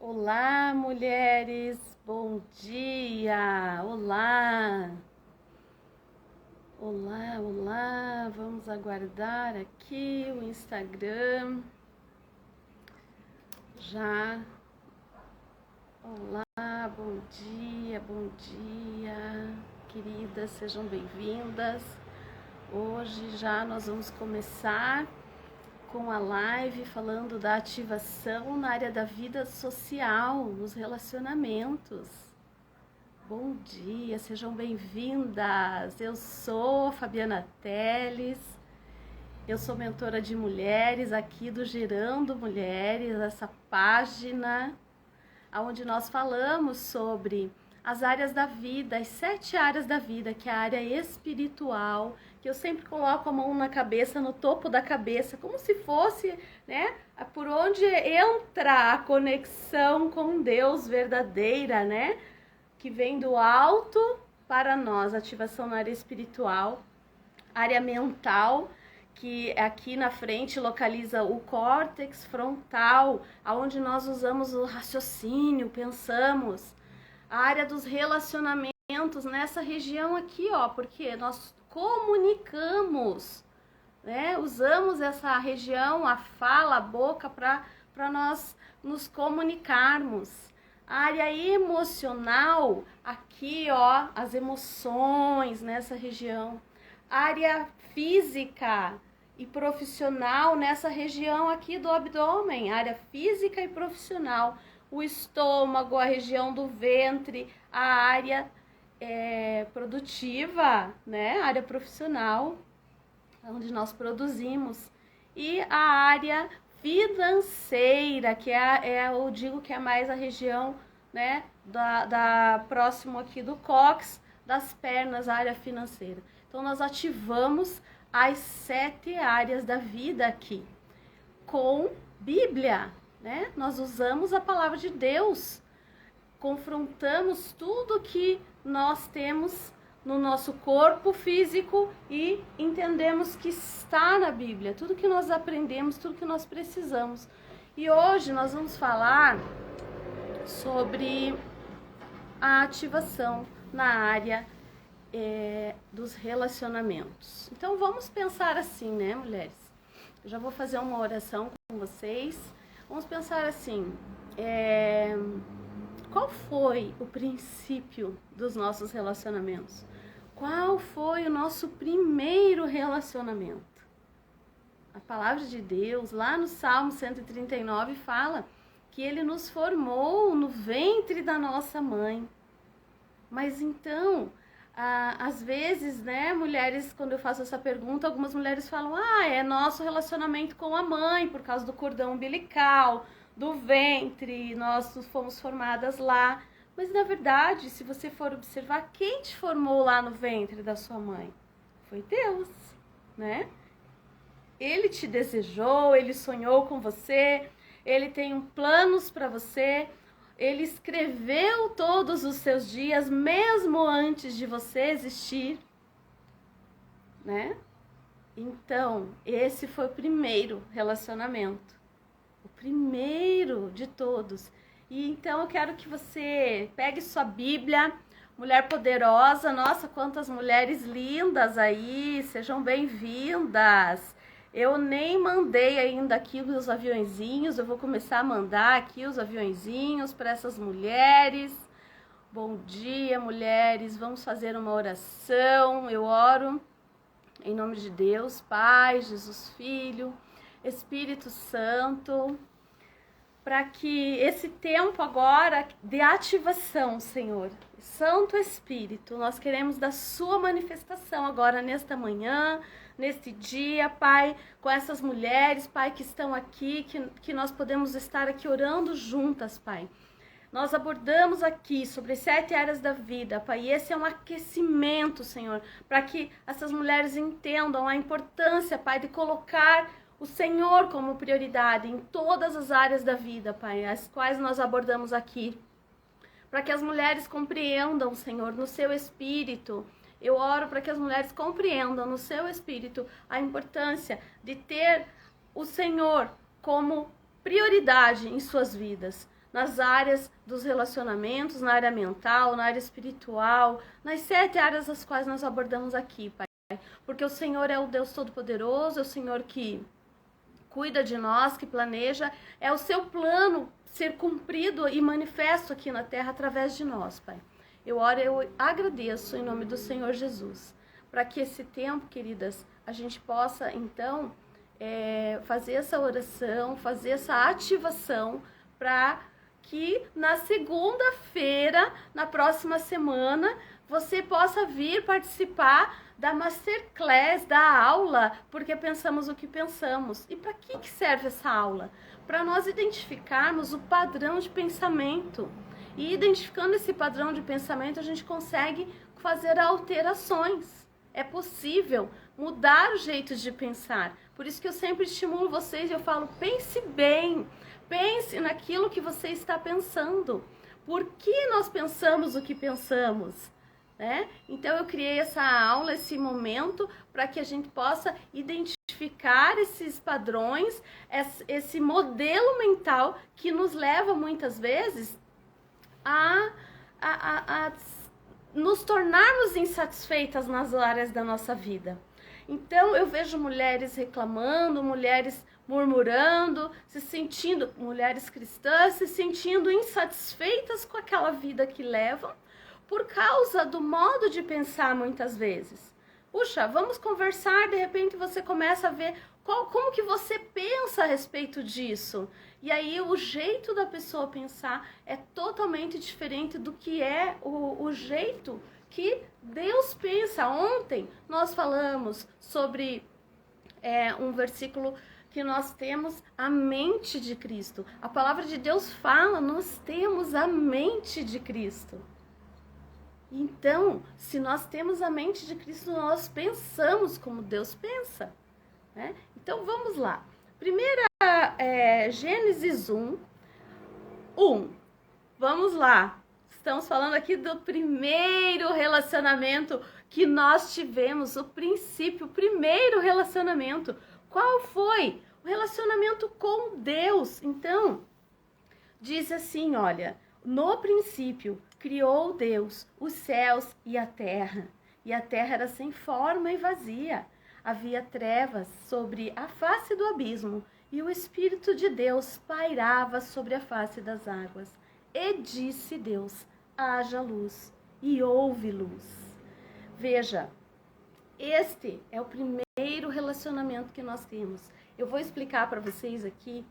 Olá, mulheres, bom dia! Olá! Olá! Vamos aguardar aqui o Instagram. Já. Olá, bom dia, queridas, sejam bem-vindas. Hoje já nós vamos começar com a live falando da ativação na área da vida social, nos relacionamentos. Bom dia, sejam bem-vindas. Eu sou a Fabiana Teles, eu sou mentora de mulheres aqui do Gerando Mulheres, essa página onde nós falamos sobre as áreas da vida, as 7 áreas da vida, que é a área espiritual, que eu sempre coloco a mão na cabeça, no topo da cabeça, como se fosse, né, por onde entra a conexão com Deus verdadeira, né, que vem do alto para nós, ativação na área espiritual, área mental, que aqui na frente localiza o córtex frontal, aonde nós usamos o raciocínio, pensamos, a área dos relacionamentos nessa região aqui, ó, porque nós comunicamos, né? Usamos essa região, a fala, a boca, para nós nos comunicarmos. A área emocional, aqui, ó, as emoções nessa região. A área física e profissional nessa região aqui do abdômen, área física e profissional. O estômago, a região do ventre, a área produtiva, né? A área profissional, onde nós produzimos. E a área financeira, que eu digo que é mais a região, né, próximo aqui do cóccix, das pernas, a área financeira. Então, nós ativamos as 7 áreas da vida aqui, com Bíblia, né? Nós usamos a palavra de Deus, confrontamos tudo que nós temos no nosso corpo físico e entendemos que está na Bíblia, tudo que nós aprendemos, tudo que nós precisamos. E hoje nós vamos falar sobre a ativação na área dos relacionamentos. Então vamos pensar assim, né, mulheres? Eu já vou fazer uma oração com vocês. Vamos pensar assim, qual foi o princípio dos nossos relacionamentos? Qual foi o nosso primeiro relacionamento? A palavra de Deus, lá no Salmo 139, fala que Ele nos formou no ventre da nossa mãe. Mas então, às vezes, né, mulheres, quando eu faço essa pergunta, algumas mulheres falam, é nosso relacionamento com a mãe, por causa do cordão umbilical, do ventre, nós fomos formadas lá. Mas, na verdade, se você for observar, quem te formou lá no ventre da sua mãe? Foi Deus, né? Ele te desejou, Ele sonhou com você, Ele tem planos para você, Ele escreveu todos os seus dias, mesmo antes de você existir, né? Então, esse foi o primeiro relacionamento, o primeiro de todos. E então eu quero que você pegue sua Bíblia, Mulher Poderosa. Nossa, quantas mulheres lindas aí, sejam bem-vindas. Eu nem mandei ainda aqui os aviõezinhos, eu vou começar a mandar aqui os aviõezinhos para essas mulheres. Bom dia, mulheres, vamos fazer uma oração. Eu oro em nome de Deus, Pai, Jesus Filho, Espírito Santo, para que esse tempo agora de ativação, Senhor, Santo Espírito, nós queremos da sua manifestação agora nesta manhã, neste dia, Pai, com essas mulheres, Pai, que estão aqui, que nós podemos estar aqui orando juntas, Pai. Nós abordamos aqui sobre as 7 áreas da vida, Pai, e esse é um aquecimento, Senhor, para que essas mulheres entendam a importância, Pai, de colocar o Senhor como prioridade em todas as áreas da vida, Pai, as quais nós abordamos aqui, para que as mulheres compreendam, Senhor, no seu espírito. Eu oro para que as mulheres compreendam no seu espírito a importância de ter o Senhor como prioridade em suas vidas. nas áreas dos relacionamentos, na área mental, na área espiritual, nas 7 áreas as quais nós abordamos aqui, Pai. Porque o Senhor é o Deus Todo-Poderoso, é o Senhor que cuida de nós, que planeja, é o seu plano ser cumprido e manifesto aqui na terra através de nós, Pai. Eu oro, eu agradeço em nome do Senhor Jesus, para que esse tempo, queridas, a gente possa, então, fazer essa oração, fazer essa ativação, para que na segunda-feira, na próxima semana, você possa vir participar da Masterclass, da aula, porque pensamos o que pensamos. E para que serve essa aula? Para nós identificarmos o padrão de pensamento. E identificando esse padrão de pensamento, a gente consegue fazer alterações. É possível mudar o jeito de pensar. Por isso que eu sempre estimulo vocês e eu falo, pense bem. Pense naquilo que você está pensando. Por que nós pensamos o que pensamos? Então eu criei essa aula, esse momento, para que a gente possa identificar esses padrões, esse modelo mental que nos leva muitas vezes a nos tornarmos insatisfeitas nas áreas da nossa vida. Então eu vejo mulheres reclamando, mulheres murmurando, mulheres cristãs se sentindo insatisfeitas com aquela vida que levam, por causa do modo de pensar muitas vezes. Puxa, vamos conversar, de repente você começa a ver como que você pensa a respeito disso. E aí o jeito da pessoa pensar é totalmente diferente do que é o jeito que Deus pensa. Ontem nós falamos sobre um versículo que nós temos a mente de Cristo. A palavra de Deus fala, nós temos a mente de Cristo. Então, se nós temos a mente de Cristo, nós pensamos como Deus pensa. Então, vamos lá. Primeira, Gênesis 1. Vamos lá. Estamos falando aqui do primeiro relacionamento que nós tivemos, o primeiro relacionamento. Qual foi? O relacionamento com Deus. Então, diz assim, olha, no princípio criou Deus os céus e a terra era sem forma e vazia. Havia trevas sobre a face do abismo, e o Espírito de Deus pairava sobre a face das águas. E disse Deus, haja luz, e houve luz. Veja, este é o primeiro relacionamento que nós temos. Eu vou explicar para vocês aqui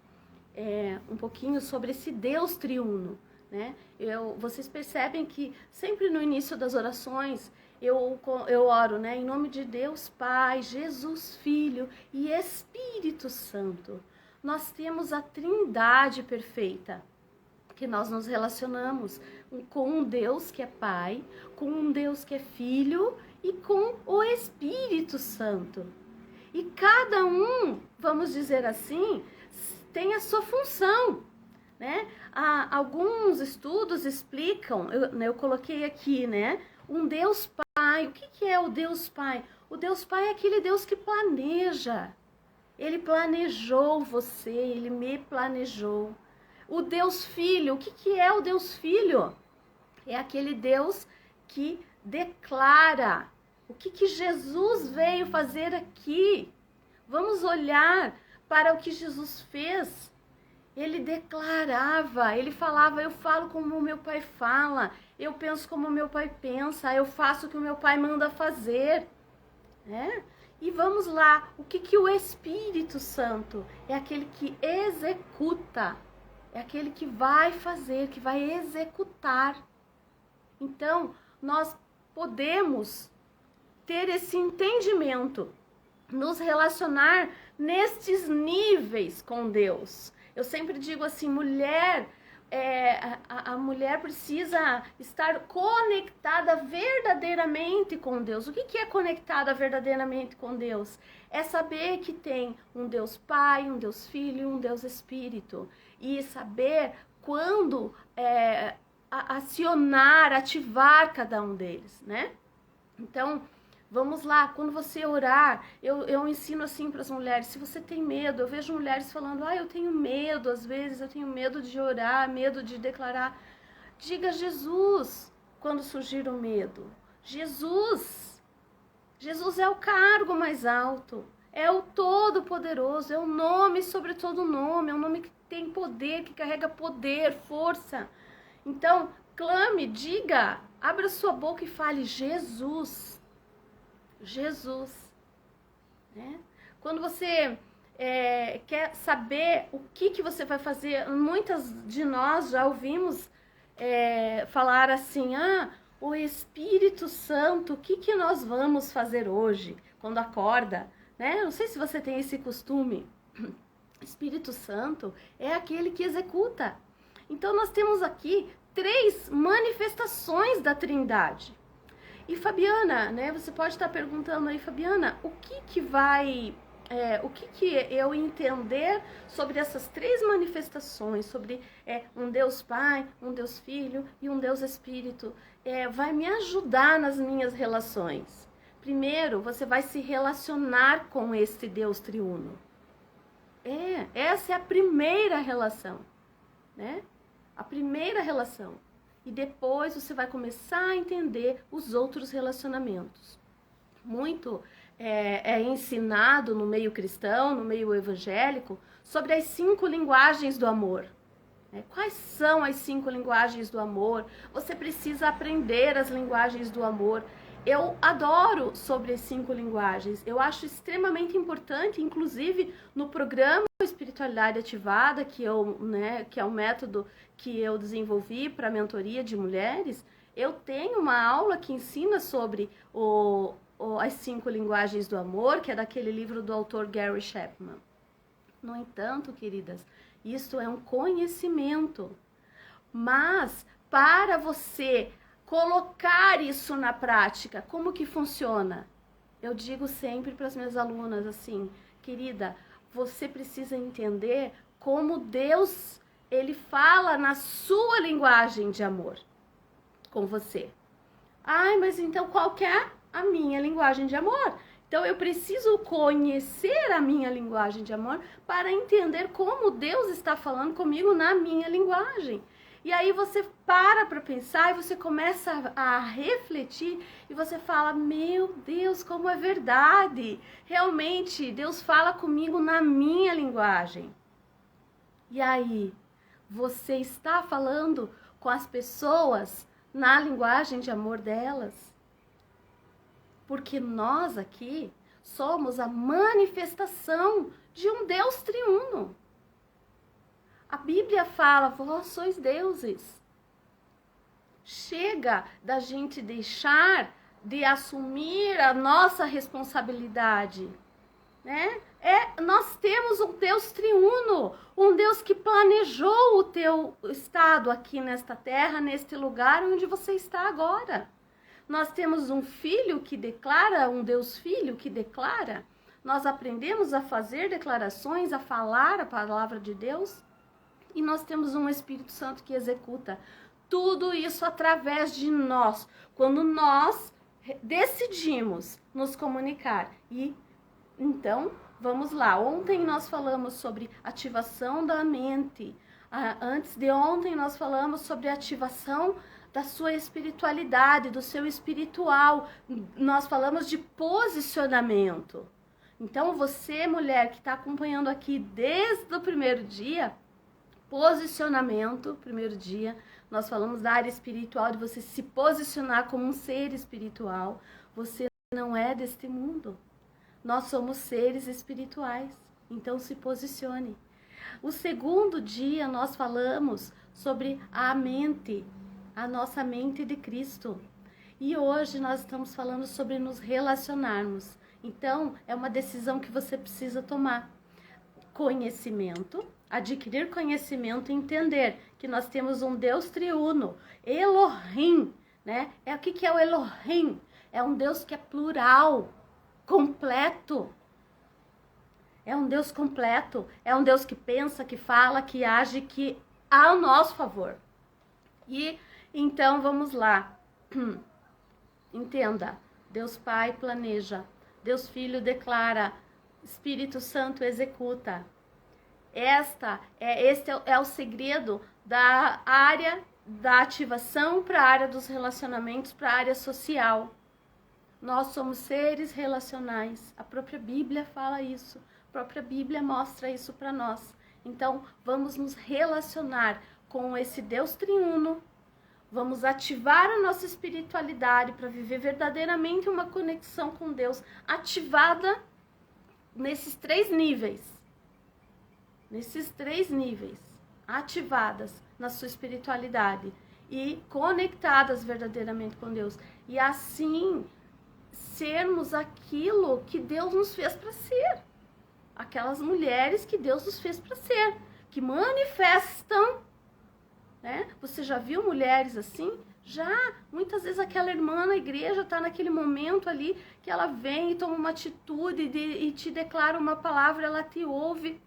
um pouquinho sobre esse Deus triuno. Vocês percebem que sempre no início das orações eu oro, em nome de Deus Pai, Jesus Filho e Espírito Santo. Nós temos a Trindade perfeita, que nós nos relacionamos com um Deus que é Pai, com um Deus que é Filho e com o Espírito Santo. E cada um, vamos dizer assim, tem a sua função. Alguns estudos explicam, eu coloquei aqui, um Deus Pai. O que é o Deus Pai? O Deus Pai é aquele Deus que planeja. Ele planejou você, ele me planejou. O Deus Filho, o que é o Deus Filho? É aquele Deus que declara. O que Jesus veio fazer aqui? Vamos olhar para o que Jesus fez. Ele declarava, ele falava, eu falo como o meu pai fala, eu penso como o meu pai pensa, eu faço o que o meu pai manda fazer. E vamos lá, o que o Espírito Santo é? Aquele que executa, é aquele que vai fazer, que vai executar. Então, nós podemos ter esse entendimento, nos relacionar nestes níveis com Deus. Eu sempre digo assim, a mulher precisa estar conectada verdadeiramente com Deus. O que é conectada verdadeiramente com Deus? É saber que tem um Deus Pai, um Deus Filho e um Deus Espírito. E saber quando acionar, ativar cada um deles, Então, Vamos lá, quando você orar, eu ensino assim para as mulheres, se você tem medo, eu vejo mulheres falando, eu tenho medo, às vezes eu tenho medo de orar, medo de declarar. Diga Jesus quando surgir o medo. Jesus. Jesus é o cargo mais alto, é o Todo-Poderoso, é o nome sobre todo nome, é um nome que tem poder, que carrega poder, força. Então, clame, diga, abra sua boca e fale Jesus. Jesus, né? Quando você quer saber o que você vai fazer, muitas de nós já ouvimos falar assim, o Espírito Santo, o que nós vamos fazer hoje, quando acorda, né? Não sei se você tem esse costume. Espírito Santo é aquele que executa. Então nós temos aqui 3 manifestações da Trindade. E Fabiana, né, você pode estar perguntando aí, Fabiana, o que eu entender sobre essas 3 manifestações, sobre um Deus Pai, um Deus Filho e um Deus Espírito, vai me ajudar nas minhas relações? Primeiro, você vai se relacionar com este Deus triuno. Essa é a primeira relação, né? A primeira relação. E depois você vai começar a entender os outros relacionamentos. Muito é ensinado no meio cristão, no meio evangélico, sobre as 5 linguagens do amor. Quais são as 5 linguagens do amor? Você precisa aprender as linguagens do amor. Eu adoro sobre as 5 linguagens. Eu acho extremamente importante, inclusive no programa Espiritualidade Ativada, que é um método que eu desenvolvi para mentoria de mulheres. Eu tenho uma aula que ensina sobre as 5 linguagens do amor, que é daquele livro do autor Gary Chapman. No entanto, queridas, isso é um conhecimento. Mas para você colocar isso na prática, como que funciona? Eu digo sempre para as minhas alunas assim, querida, você precisa entender como Deus, ele fala na sua linguagem de amor com você. Mas então qual que é a minha linguagem de amor? Então eu preciso conhecer a minha linguagem de amor para entender como Deus está falando comigo na minha linguagem. E aí você para pensar e você começa a refletir e você fala, meu Deus, como é verdade. Realmente, Deus fala comigo na minha linguagem. E aí, você está falando com as pessoas na linguagem de amor delas? Porque nós aqui somos a manifestação de um Deus triuno. A Bíblia fala, vós sois deuses. Chega da gente deixar de assumir a nossa responsabilidade, né? Nós temos um Deus triuno, um Deus que planejou o teu estado aqui nesta terra, neste lugar onde você está agora. Nós temos um filho que declara, um Deus filho que declara. Nós aprendemos a fazer declarações, a falar a palavra de Deus. E nós temos um Espírito Santo que executa tudo isso através de nós. Quando nós decidimos nos comunicar. E então, vamos lá. Ontem nós falamos sobre ativação da mente. Antes de ontem nós falamos sobre ativação da sua espiritualidade, do seu espiritual. Nós falamos de posicionamento. Então, você, mulher, que está acompanhando aqui desde o primeiro dia, posicionamento, primeiro dia, nós falamos da área espiritual, de você se posicionar como um ser espiritual. Você não é deste mundo. Nós somos seres espirituais, então se posicione. O segundo dia nós falamos sobre a mente, a nossa mente de Cristo. E hoje nós estamos falando sobre nos relacionarmos. Então, é uma decisão que você precisa tomar. Conhecimento, adquirir conhecimento e entender que nós temos um Deus triuno, Elohim, né? O que é o Elohim? É um Deus que é plural, completo. É um Deus completo, é um Deus que pensa, que fala, que age, que ao nosso favor. E então vamos lá. Entenda, Deus Pai planeja, Deus Filho declara, Espírito Santo executa. Este é o segredo da área da ativação para a área dos relacionamentos, para a área social. Nós somos seres relacionais. A própria Bíblia fala isso. A própria Bíblia mostra isso para nós. Então, vamos nos relacionar com esse Deus triuno. Vamos ativar a nossa espiritualidade para viver verdadeiramente uma conexão com Deus, ativada nesses 3 níveis. Nesses 3 níveis, ativadas na sua espiritualidade e conectadas verdadeiramente com Deus. E assim, sermos aquilo que Deus nos fez para ser. Aquelas mulheres que Deus nos fez para ser, que manifestam, né? Você já viu mulheres assim? Já, muitas vezes aquela irmã na igreja está naquele momento ali que ela vem e toma uma atitude e te declara uma palavra, ela te ouve,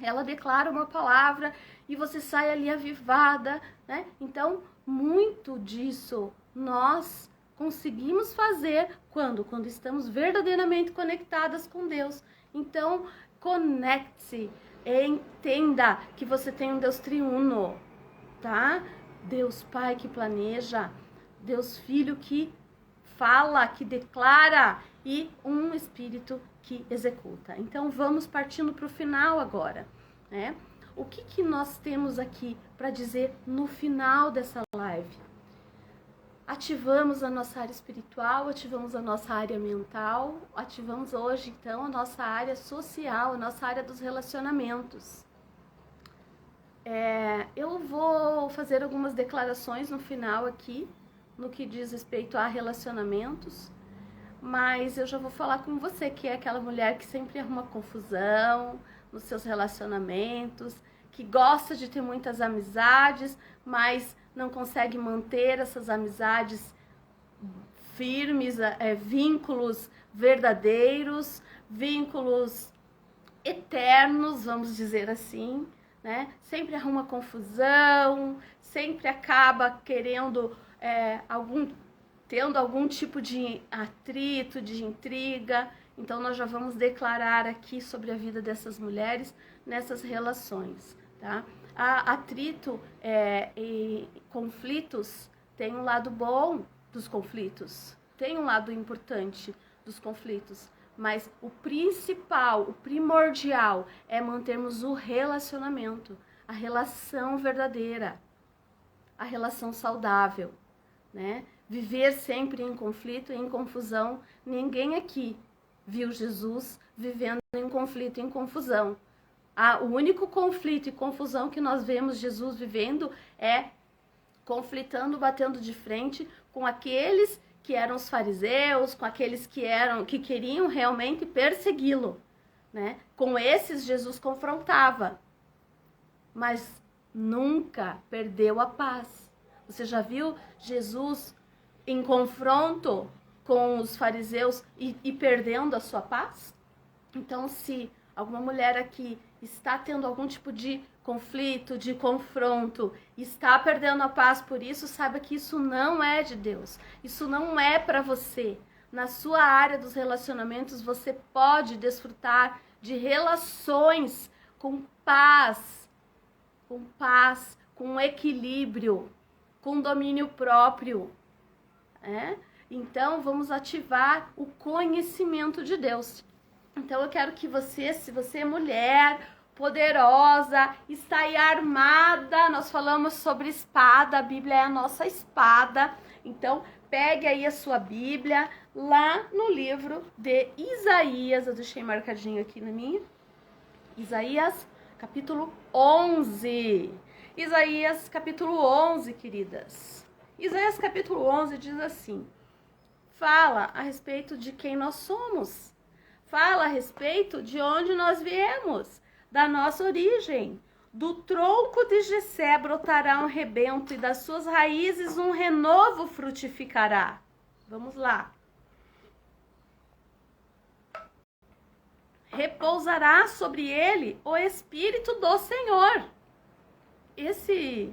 ela declara uma palavra e você sai ali avivada, né? Então, muito disso nós conseguimos fazer quando estamos verdadeiramente conectadas com Deus. Então, conecte-se, entenda que você tem um Deus triuno, tá? Deus Pai que planeja, Deus Filho que fala, que declara e um Espírito que executa. Então vamos partindo para o final agora, né? O que nós temos aqui para dizer no final dessa live? Ativamos a nossa área espiritual, ativamos a nossa área mental, ativamos hoje então a nossa área social, a nossa área dos relacionamentos. Eu vou fazer algumas declarações no final aqui, no que diz respeito a relacionamentos, mas eu já vou falar com você, que é aquela mulher que sempre arruma confusão nos seus relacionamentos, que gosta de ter muitas amizades, mas não consegue manter essas amizades firmes, vínculos verdadeiros, vínculos eternos, vamos dizer assim, né? Sempre arruma confusão, sempre acaba querendo tendo algum tipo de atrito, de intriga. Então nós já vamos declarar aqui sobre a vida dessas mulheres nessas relações, tá? Atrito e conflitos tem um lado bom dos conflitos, tem um lado importante dos conflitos, mas o principal, o primordial é mantermos o relacionamento, a relação verdadeira, a relação saudável, né? Viver sempre em conflito e em confusão, ninguém aqui viu Jesus vivendo em conflito e em confusão. O único conflito e confusão que nós vemos Jesus vivendo é conflitando, batendo de frente com aqueles que eram os fariseus, com aqueles que queriam realmente persegui-lo, né? Com esses Jesus confrontava, mas nunca perdeu a paz. Você já viu Jesus em confronto com os fariseus e perdendo a sua paz? Então, se alguma mulher aqui está tendo algum tipo de conflito, de confronto, está perdendo a paz por isso, saiba que isso não é de Deus. Isso não é para você. Na sua área dos relacionamentos, você pode desfrutar de relações com paz, com equilíbrio, com domínio próprio. Então, vamos ativar o conhecimento de Deus. Então, eu quero que você, se você é mulher poderosa, está aí armada, nós falamos sobre espada, a Bíblia é a nossa espada. Então, pegue aí a sua Bíblia, lá no livro de Isaías, eu deixei marcadinho aqui na minha, Isaías, capítulo 11. Isaías, capítulo 11, queridas. Isaías, capítulo 11 diz assim: fala a respeito de quem nós somos. Fala a respeito de onde nós viemos, da nossa origem. Do tronco de Jessé brotará um rebento e das suas raízes um renovo frutificará. Vamos lá. Repousará sobre ele o Espírito do Senhor. Esse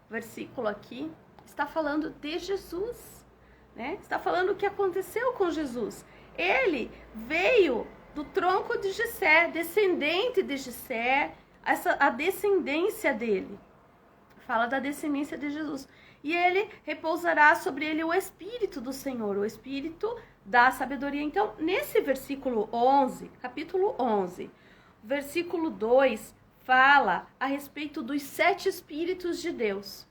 versículo aqui está falando de Jesus. né? Está falando o que aconteceu com Jesus. Ele veio do tronco de Jessé, descendente de Jessé, a descendência dele. Fala da descendência de Jesus. E ele repousará sobre ele o Espírito do Senhor, o Espírito da sabedoria. Então, nesse versículo 11, capítulo 11, versículo 2, fala a respeito dos 7 Espíritos de Deus,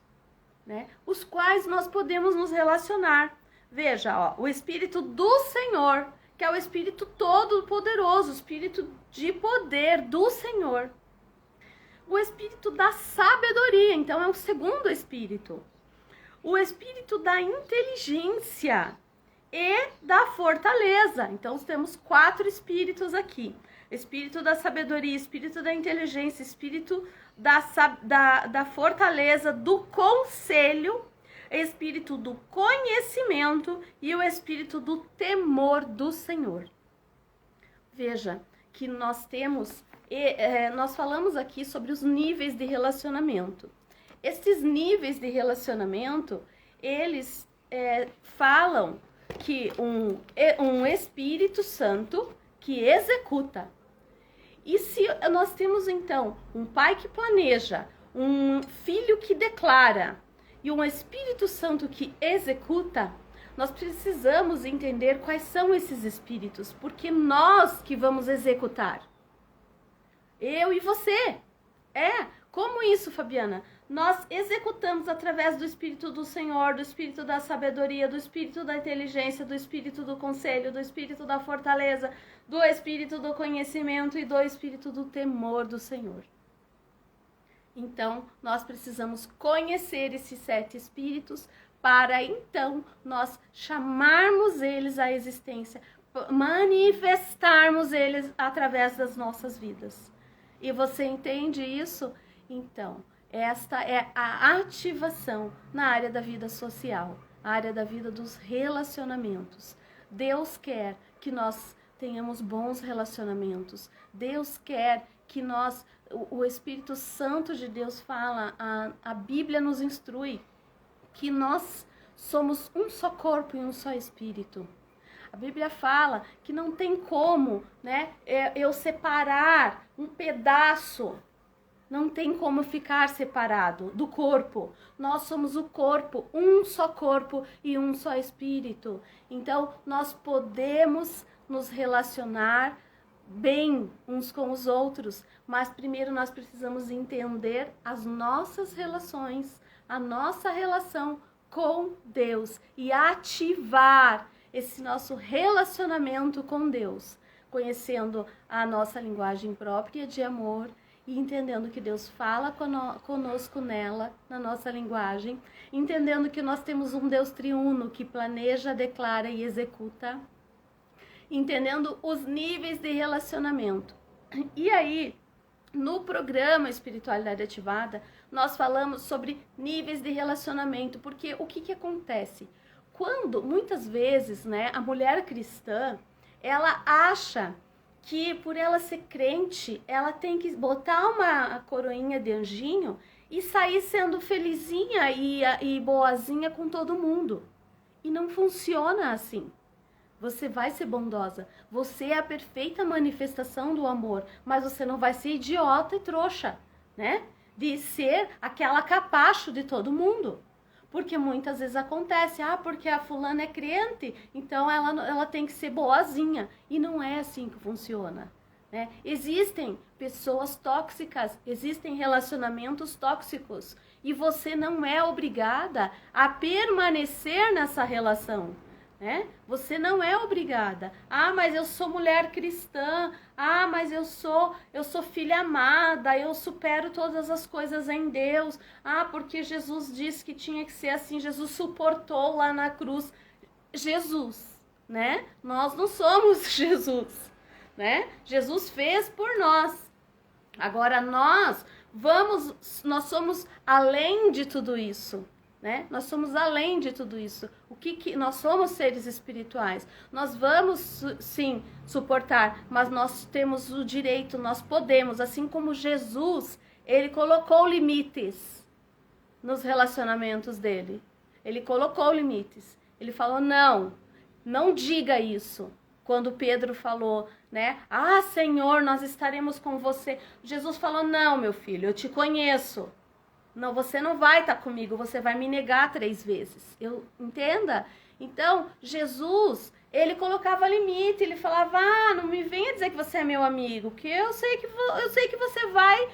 né? Os quais nós podemos nos relacionar. Veja, ó, o Espírito do Senhor, que é o Espírito todo-poderoso, o Espírito de poder do Senhor. O Espírito da sabedoria, então é o segundo Espírito. O Espírito da inteligência e da fortaleza. Então, temos 4 Espíritos aqui. Espírito da sabedoria, Espírito da inteligência, Espírito da fortaleza, do conselho, Espírito do conhecimento e o Espírito do temor do Senhor. Veja que nós temos, nós falamos aqui sobre os níveis de relacionamento. Esses níveis de relacionamento, eles falam que um Espírito Santo que executa. E se nós temos, então, um pai que planeja, um filho que declara e um Espírito Santo que executa, nós precisamos entender quais são esses espíritos, porque nós que vamos executar. Eu e você. Como isso, Fabiana? Nós executamos através do Espírito do Senhor, do Espírito da sabedoria, do Espírito da inteligência, do Espírito do conselho, do Espírito da fortaleza, do Espírito do conhecimento e do Espírito do temor do Senhor. Então, nós precisamos conhecer esses 7 Espíritos para, então, nós chamarmos eles à existência, manifestarmos eles através das nossas vidas. E você entende isso? Então, esta é a ativação na área da vida social, a área da vida dos relacionamentos. Deus quer que nós tenhamos bons relacionamentos. Deus quer que nós, o Espírito Santo de Deus fala, a Bíblia nos instrui que nós somos um só corpo e um só espírito. A Bíblia fala que não tem como, né, eu separar um pedaço. Não tem como ficar separado do corpo. Nós somos o corpo, um só corpo e um só espírito. Então, nós podemos nos relacionar bem uns com os outros, mas primeiro nós precisamos entender as nossas relações, a nossa relação com Deus e ativar esse nosso relacionamento com Deus, conhecendo a nossa linguagem própria de amor, e entendendo que Deus fala conosco nela, na nossa linguagem, entendendo que nós temos um Deus triuno que planeja, declara e executa, entendendo os níveis de relacionamento. E aí, no programa Espiritualidade Ativada, nós falamos sobre níveis de relacionamento, porque o que acontece? Quando, muitas vezes, né, a mulher cristã, ela acha que por ela ser crente, ela tem que botar uma coroinha de anjinho e sair sendo felizinha e boazinha com todo mundo. E não funciona assim. Você vai ser bondosa, você é a perfeita manifestação do amor, mas você não vai ser idiota e trouxa, né? De ser aquela capacho de todo mundo. Porque muitas vezes acontece, porque a fulana é crente, então ela tem que ser boazinha. E não é assim que funciona, né? Existem pessoas tóxicas, existem relacionamentos tóxicos. E você não é obrigada a permanecer nessa relação, né? Você não é obrigada. Mas eu sou mulher cristã. Mas eu sou filha amada. Eu supero todas as coisas em Deus. Porque Jesus disse que tinha que ser assim. Jesus suportou lá na cruz. Jesus, né? Nós não somos Jesus, né? Jesus fez por nós. Agora nós somos além de tudo isso. Né? Nós somos além de tudo isso. Nós somos seres espirituais. Nós vamos sim suportar, mas nós temos o direito, nós podemos, assim como Jesus, ele colocou limites nos relacionamentos dele. Ele colocou limites. Ele falou, não diga isso. Quando Pedro falou, né? Ah, Senhor, nós estaremos com você. Jesus falou, não, meu filho, eu te conheço. Não, você não vai estar comigo, você vai me negar 3 vezes. Entenda? Então, Jesus, ele colocava limite, ele falava, não me venha dizer que você é meu amigo, que eu sei que você vai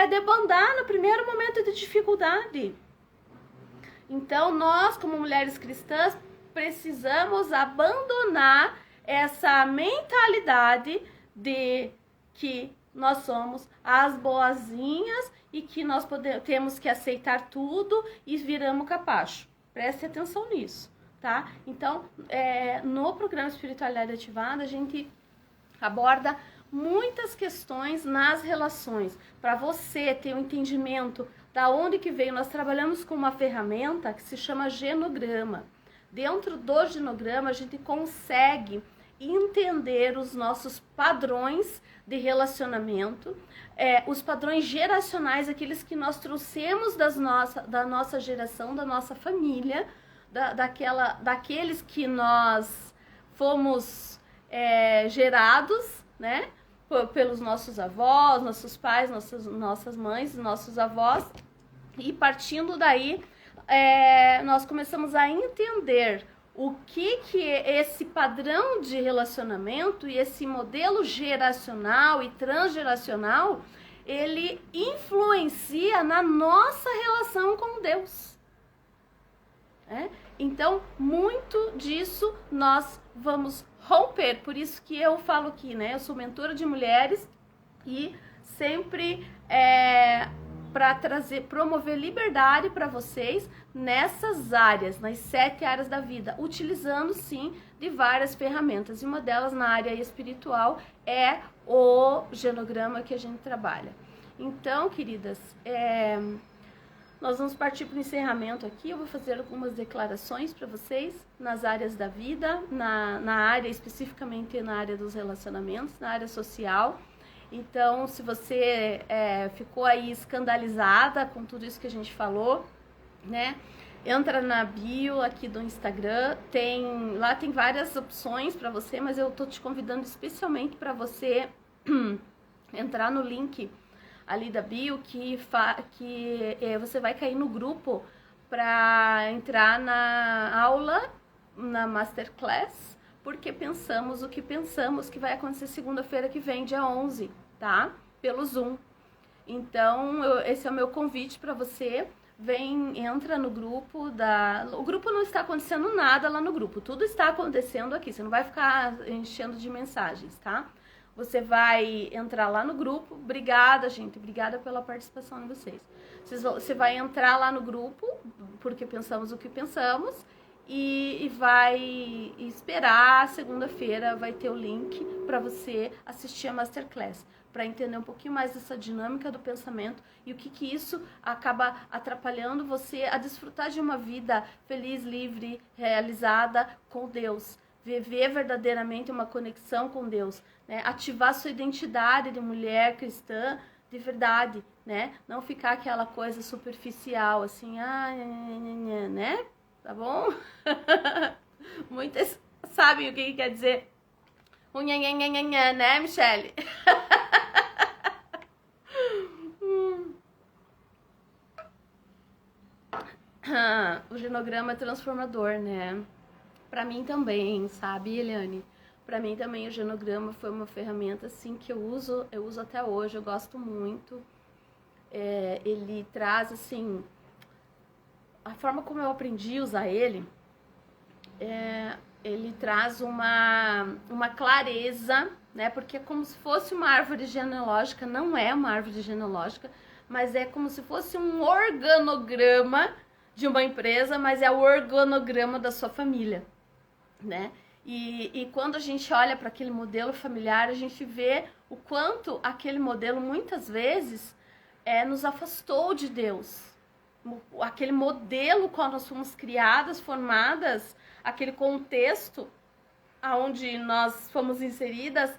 debandar no primeiro momento de dificuldade. Então, nós, como mulheres cristãs, precisamos abandonar essa mentalidade de que nós somos as boazinhas e que nós temos que aceitar tudo e viramos capacho. Preste atenção nisso, tá? Então, no programa Espiritualidade Ativada, a gente aborda muitas questões nas relações. Para você ter um entendimento da onde que veio, nós trabalhamos com uma ferramenta que se chama genograma. Dentro do genograma, a gente consegue entender os nossos padrões de relacionamento, os padrões geracionais, aqueles que nós trouxemos da nossa geração, da nossa família, daqueles que nós fomos gerados, né, pelos nossos avós, nossos pais, nossas mães, nossos avós, e partindo daí, nós começamos a entender o que esse padrão de relacionamento e esse modelo geracional e transgeracional, ele influencia na nossa relação com Deus. Então, muito disso nós vamos romper. Por isso que eu falo aqui, né? Eu sou mentora de mulheres e sempre para promover liberdade para vocês nessas áreas, nas 7 áreas da vida, utilizando sim de várias ferramentas, e uma delas na área espiritual é o genograma que a gente trabalha. Então, queridas, nós vamos partir para o encerramento aqui. Eu vou fazer algumas declarações para vocês nas áreas da vida, na área, especificamente na área dos relacionamentos, na área social. Então, se você ficou aí escandalizada com tudo isso que a gente falou, né? Entra na bio aqui do Instagram, lá tem várias opções para você, mas eu tô te convidando especialmente para você entrar no link ali da bio, que você vai cair no grupo para entrar na aula, na Masterclass, porque pensamos o que pensamos que vai acontecer segunda-feira que vem, dia 11, tá? Pelo Zoom. Então, esse é o meu convite para você. Entra no grupo o grupo não está acontecendo nada lá no grupo, tudo está acontecendo aqui, você não vai ficar enchendo de mensagens, tá? Você vai entrar lá no grupo. Obrigada, gente, obrigada pela participação de vocês. Você vai entrar lá no grupo, porque pensamos o que pensamos, e vai esperar segunda-feira, vai ter o link para você assistir a Masterclass, para entender um pouquinho mais dessa dinâmica do pensamento e o que isso acaba atrapalhando você a desfrutar de uma vida feliz, livre, realizada com Deus. Viver verdadeiramente uma conexão com Deus, né? Ativar sua identidade de mulher cristã de verdade, né? Não ficar aquela coisa superficial, assim, né? Tá bom? Muitas sabem o que quer dizer. Né, Michele? O genograma é transformador, né? Pra mim também, sabe, Eliane? Pra mim também o genograma foi uma ferramenta, assim, que eu uso até hoje, eu gosto muito. Ele traz, assim, a forma como eu aprendi a usar ele traz uma clareza, né? Porque é como se fosse uma árvore genealógica, não é uma árvore genealógica, mas é como se fosse um organograma de uma empresa, mas é o organograma da sua família, né? E quando a gente olha para aquele modelo familiar, a gente vê o quanto aquele modelo muitas vezes nos afastou de Deus. Aquele modelo, quando nós fomos criadas, formadas, aquele contexto onde nós fomos inseridas,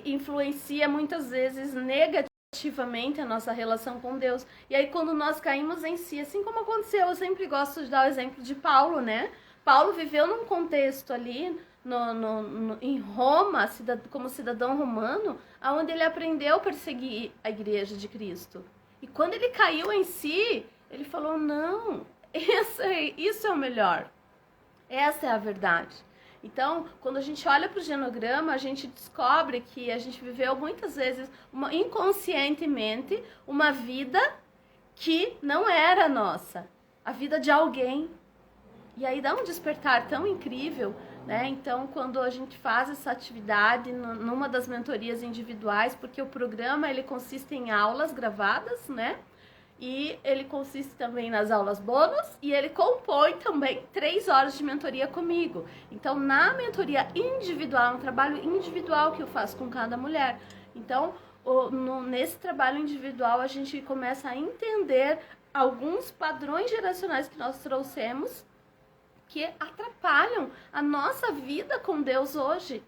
influencia muitas vezes negativamente a nossa relação com Deus. E aí quando nós caímos em si, assim como aconteceu, eu sempre gosto de dar o exemplo de Paulo, né? Paulo viveu num contexto ali em Roma, como cidadão romano, onde ele aprendeu a perseguir a igreja de Cristo. E quando ele caiu em si, ele falou, não, isso é o melhor. Essa é a verdade. Então, quando a gente olha para o genograma, a gente descobre que a gente viveu muitas vezes, inconscientemente, uma vida que não era nossa. A vida de alguém. E aí dá um despertar tão incrível, né? Então, quando a gente faz essa atividade numa das mentorias individuais, porque o programa ele consiste em aulas gravadas, né? E ele consiste também nas aulas bônus e ele compõe também 3 horas de mentoria comigo. Então, na mentoria individual, um trabalho individual que eu faço com cada mulher. Então, nesse trabalho individual, a gente começa a entender alguns padrões geracionais que nós trouxemos que atrapalham a nossa vida com Deus hoje,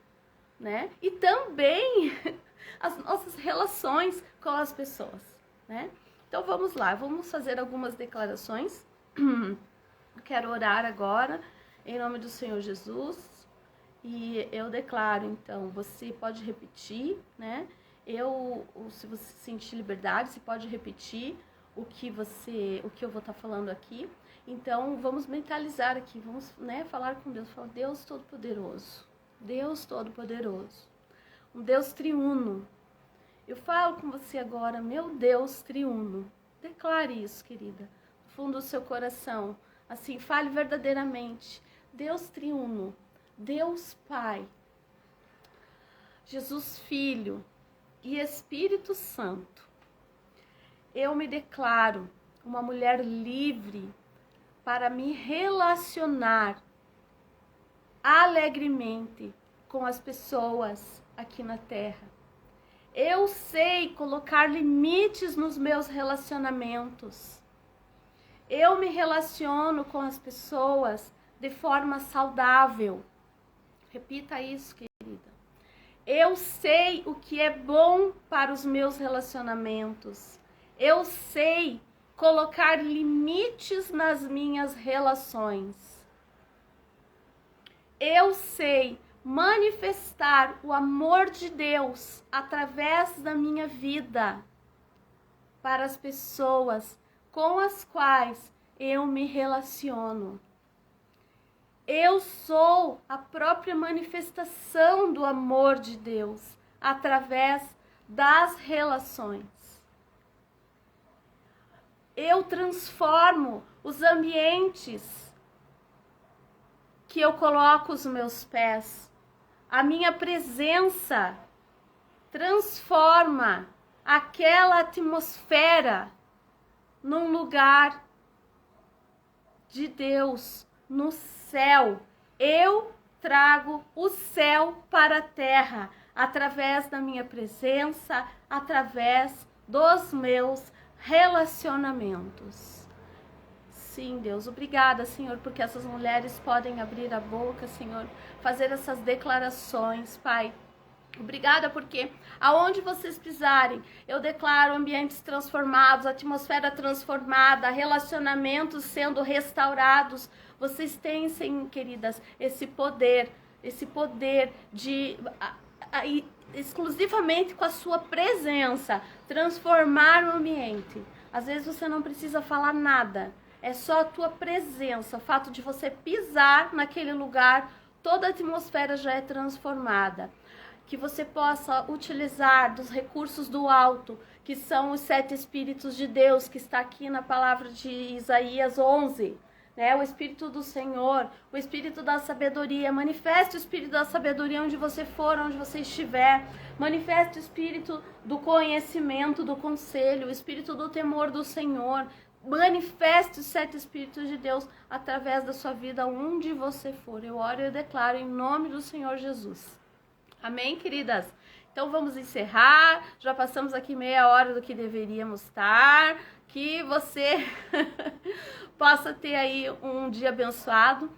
né? E também as nossas relações com as pessoas, né? Então vamos lá, vamos fazer algumas declarações. Quero orar agora em nome do Senhor Jesus. E eu declaro, então, você pode repetir, né? Se você sentir liberdade, você pode repetir o que eu vou estar falando aqui. Então vamos mentalizar aqui, vamos, né, falar com Deus, falar, Deus Todo-Poderoso, um Deus triuno. Eu falo com você agora, meu Deus triuno. Declare isso, querida, no fundo do seu coração. Assim, fale verdadeiramente. Deus triuno, Deus Pai, Jesus Filho e Espírito Santo. Eu me declaro uma mulher livre para me relacionar alegremente com as pessoas aqui na Terra. Eu sei colocar limites nos meus relacionamentos. Eu me relaciono com as pessoas de forma saudável. Repita isso, querida. Eu sei o que é bom para os meus relacionamentos. Eu sei colocar limites nas minhas relações. Eu sei manifestar o amor de Deus através da minha vida para as pessoas com as quais eu me relaciono. Eu sou a própria manifestação do amor de Deus através das relações. Eu transformo os ambientes que eu coloco os meus pés. A minha presença transforma aquela atmosfera num lugar de Deus, no céu. Eu trago o céu para a terra através da minha presença, através dos meus relacionamentos. Sim, Deus, obrigada, Senhor, porque essas mulheres podem abrir a boca, Senhor, fazer essas declarações, Pai. Obrigada porque aonde vocês pisarem, eu declaro ambientes transformados, atmosfera transformada, relacionamentos sendo restaurados. Vocês têm, sim, queridas, esse poder de exclusivamente com a sua presença transformar o ambiente. Às vezes você não precisa falar nada. É só a tua presença, o fato de você pisar naquele lugar, toda a atmosfera já é transformada. Que você possa utilizar dos recursos do alto, que são os 7 Espíritos de Deus, que está aqui na palavra de Isaías 11, né? O Espírito do Senhor, o Espírito da sabedoria. Manifeste o Espírito da sabedoria onde você for, onde você estiver. Manifeste o Espírito do conhecimento, do conselho, o Espírito do temor do Senhor. Manifeste os 7 Espíritos de Deus através da sua vida, onde você for. Eu oro e eu declaro em nome do Senhor Jesus. Amém, queridas? Então vamos encerrar. Já passamos aqui meia hora do que deveríamos estar. Que você possa ter aí um dia abençoado.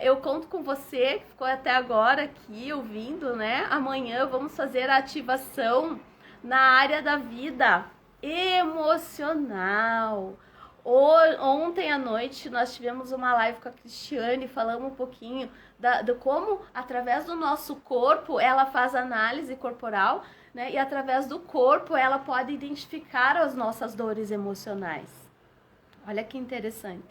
Eu conto com você que ficou até agora aqui ouvindo, né? Amanhã vamos fazer a ativação na área da vida emocional. Ontem à noite nós tivemos uma live com a Cristiane, falamos um pouquinho de como, através do nosso corpo, ela faz análise corporal, né? E através do corpo ela pode identificar as nossas dores emocionais. Olha que interessante.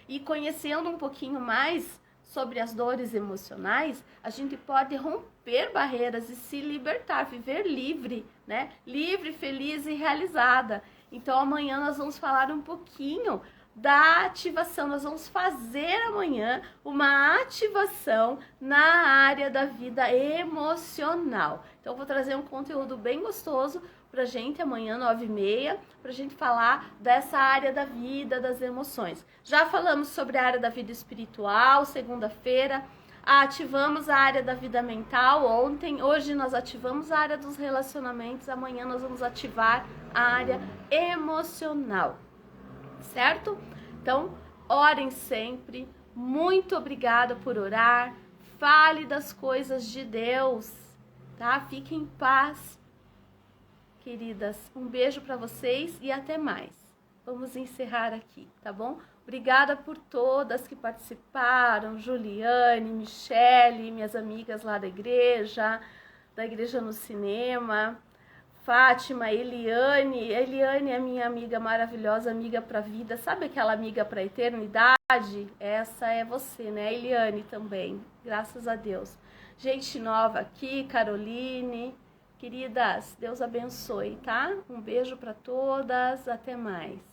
E conhecendo um pouquinho mais sobre as dores emocionais, a gente pode romper barreiras e se libertar, viver livre, né? Livre, feliz e realizada. Então amanhã nós vamos falar um pouquinho da ativação, nós vamos fazer amanhã uma ativação na área da vida emocional. Então eu vou trazer um conteúdo bem gostoso pra gente amanhã, 9h30, pra gente falar dessa área da vida, das emoções. Já falamos sobre a área da vida espiritual, segunda-feira, ativamos a área da vida mental ontem, hoje nós ativamos a área dos relacionamentos, amanhã nós vamos ativar a área emocional, certo? Então, orem sempre, muito obrigada por orar, fale das coisas de Deus, tá? Fiquem em paz, queridas. Um beijo para vocês e até mais. Vamos encerrar aqui, tá bom? Obrigada por todas que participaram, Juliane, Michele, minhas amigas lá da igreja no cinema, Fátima, Eliane. Eliane é minha amiga maravilhosa, amiga pra vida. Sabe aquela amiga pra eternidade? Essa é você, né? Eliane também, graças a Deus. Gente nova aqui, Caroline. Queridas, Deus abençoe, tá? Um beijo pra todas, até mais.